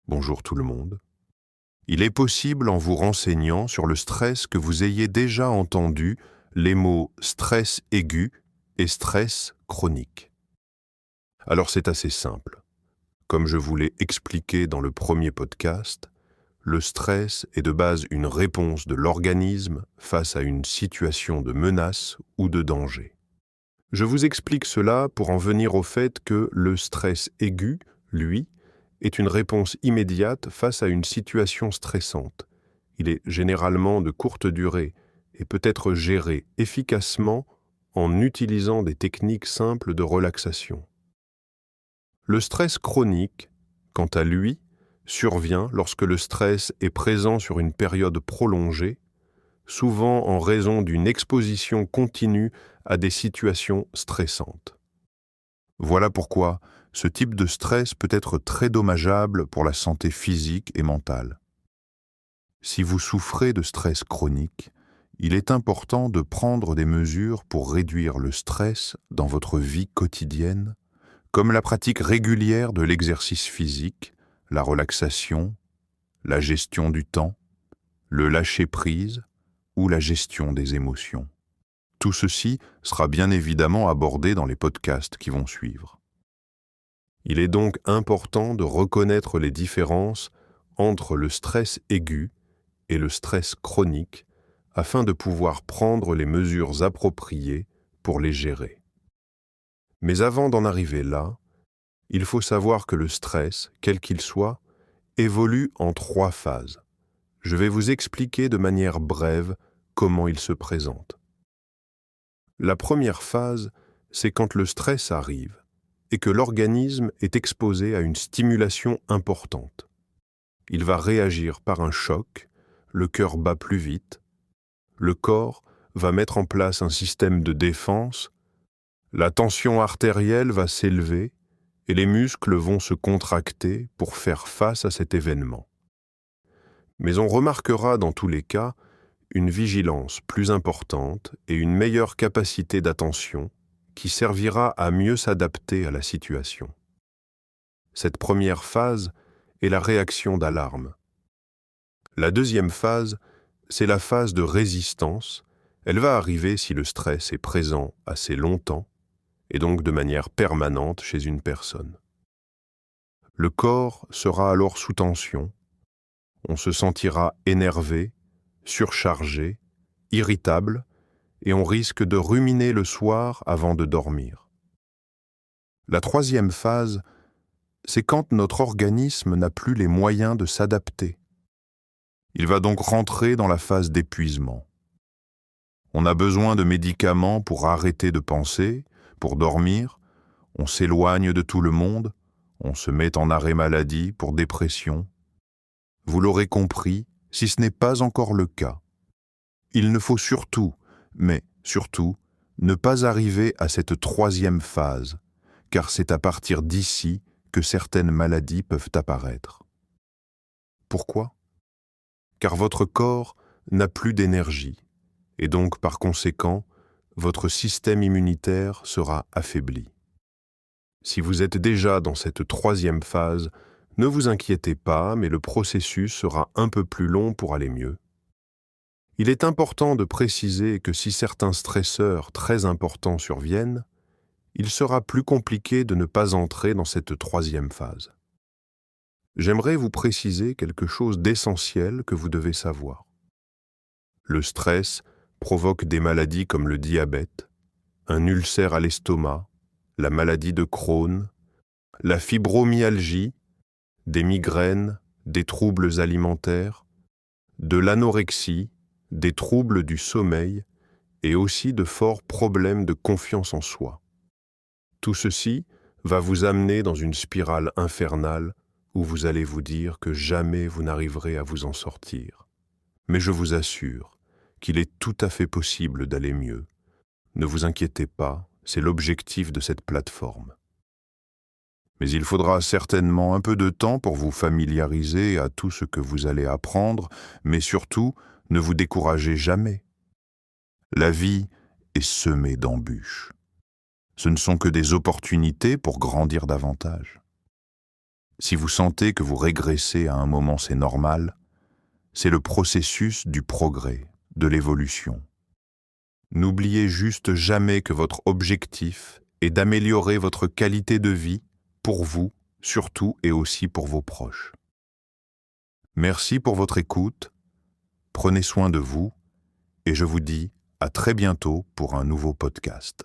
Bonjour tout le monde. Il est possible en vous renseignant sur le stress que vous ayez déjà entendu les mots stress aigu et stress chronique. Alors c'est assez simple. Comme je vous l'ai expliqué dans le premier podcast, le stress est de base une réponse de l'organisme face à une situation de menace ou de danger. Je vous explique cela pour en venir au fait que le stress aigu, lui, est une réponse immédiate face à une situation stressante. Il est généralement de courte durée et peut être géré efficacement en utilisant des techniques simples de relaxation. Le stress chronique, quant à lui, survient lorsque le stress est présent sur une période prolongée, souvent en raison d'une exposition continue à des situations stressantes. Voilà pourquoi ce type de stress peut être très dommageable pour la santé physique et mentale. Si vous souffrez de stress chronique, il est important de prendre des mesures pour réduire le stress dans votre vie quotidienne, comme la pratique régulière de l'exercice physique, la relaxation, la gestion du temps, le lâcher-prise ou la gestion des émotions. Tout ceci sera bien évidemment abordé dans les podcasts qui vont suivre. Il est donc important de reconnaître les différences entre le stress aigu et le stress chronique afin de pouvoir prendre les mesures appropriées pour les gérer. Mais avant d'en arriver là, il faut savoir que le stress, quel qu'il soit, évolue en 3 phases. Je vais vous expliquer de manière brève comment il se présente. La première phase, c'est quand le stress arrive et que l'organisme est exposé à une stimulation importante. Il va réagir par un choc, le cœur bat plus vite, le corps va mettre en place un système de défense, la tension artérielle va s'élever et les muscles vont se contracter pour faire face à cet événement. Mais on remarquera dans tous les cas une vigilance plus importante et une meilleure capacité d'attention qui servira à mieux s'adapter à la situation. Cette première phase est la réaction d'alarme. La deuxième phase, c'est la phase de résistance. Elle va arriver si le stress est présent assez longtemps et donc de manière permanente chez une personne. Le corps sera alors sous tension, on se sentira énervé, surchargé, irritable et on risque de ruminer le soir avant de dormir. La troisième phase, c'est quand notre organisme n'a plus les moyens de s'adapter. Il va donc rentrer dans la phase d'épuisement. On a besoin de médicaments pour arrêter de penser, pour dormir, on s'éloigne de tout le monde, on se met en arrêt maladie pour dépression. Vous l'aurez compris, si ce n'est pas encore le cas, il ne faut surtout, mais surtout, ne pas arriver à cette troisième phase, car c'est à partir d'ici que certaines maladies peuvent apparaître. Pourquoi ? Car votre corps n'a plus d'énergie, et donc par conséquent, votre système immunitaire sera affaibli. Si vous êtes déjà dans cette troisième phase, ne vous inquiétez pas, mais le processus sera un peu plus long pour aller mieux. Il est important de préciser que si certains stresseurs très importants surviennent, il sera plus compliqué de ne pas entrer dans cette troisième phase. J'aimerais vous préciser quelque chose d'essentiel que vous devez savoir. Le stress provoque des maladies comme le diabète, un ulcère à l'estomac, la maladie de Crohn, la fibromyalgie, des migraines, des troubles alimentaires, de l'anorexie, des troubles du sommeil et aussi de forts problèmes de confiance en soi. Tout ceci va vous amener dans une spirale infernale où vous allez vous dire que jamais vous n'arriverez à vous en sortir. Mais je vous assure qu'il est tout à fait possible d'aller mieux. Ne vous inquiétez pas, c'est l'objectif de cette plateforme. Mais il faudra certainement un peu de temps pour vous familiariser à tout ce que vous allez apprendre, mais surtout, ne vous découragez jamais. La vie est semée d'embûches. Ce ne sont que des opportunités pour grandir davantage. Si vous sentez que vous régressez à un moment, c'est normal. C'est le processus du progrès, de l'évolution. N'oubliez juste jamais que votre objectif est d'améliorer votre qualité de vie pour vous, surtout et aussi pour vos proches. Merci pour votre écoute, prenez soin de vous et je vous dis à très bientôt pour un nouveau podcast.